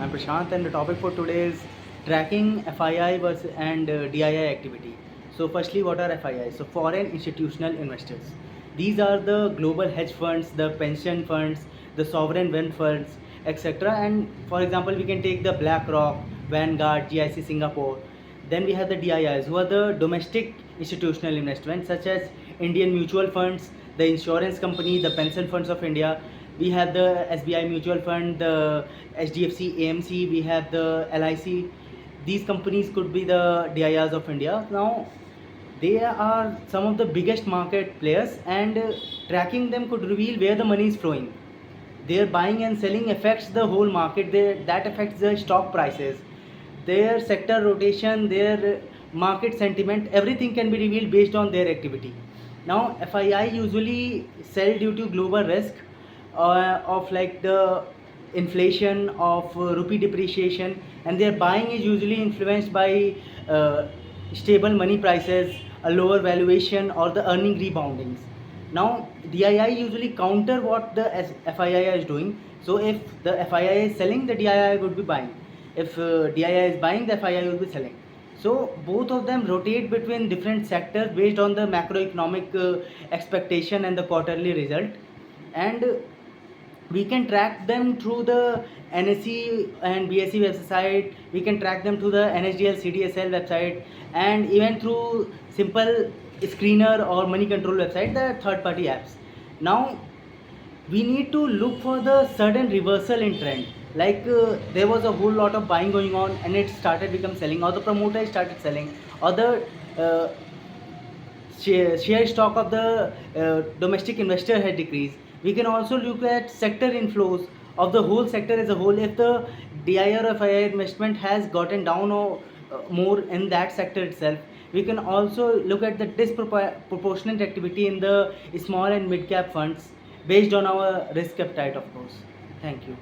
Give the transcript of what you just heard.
I'm Prashant, and the topic for today is tracking FII versus and DII activity. So, firstly, what are FII? So, foreign institutional investors. These are the global hedge funds, the pension funds, the sovereign wealth funds, etc. And for example, we can take the BlackRock, Vanguard, GIC Singapore. Then we have the DIIs, who are the domestic institutional investments, such as Indian mutual funds, the insurance company, the pension funds of India. We have the SBI mutual fund, the HDFC AMC, we have the LIC. These companies could be the DIIs of India. Now, they are some of the biggest market players, and tracking them could reveal where the money is flowing. Their buying and selling affects the whole market. That affects the stock prices, their sector rotation, their market sentiment. Everything can be revealed based on their activity. Now, FII usually sell due to global risk of like the inflation of rupee depreciation, and their buying is usually influenced by stable money prices, a lower valuation, or the earning reboundings. Now, DII usually counter what the FII is doing. So, if the FII is selling, the DII would be buying. If DII is buying, the FII will be selling. So, both of them rotate between different sectors based on the macroeconomic expectation and the quarterly result. And we can track them through the NSE and BSE website. We can track them through the NSDL CDSL website, and even through simple screener or money control website, the third party apps. Now, we need to look for the sudden reversal in trend, like there was a whole lot of buying going on and it started become selling, or the promoter started selling, or the uh, share stock of the domestic investor had decreased. We can also look at sector inflows of the whole sector as a whole. If the DI or FII investment has gotten down or more in that sector itself, we can also look at the disproportionate activity in the small and mid cap funds based on our risk appetite, of course. Thank you.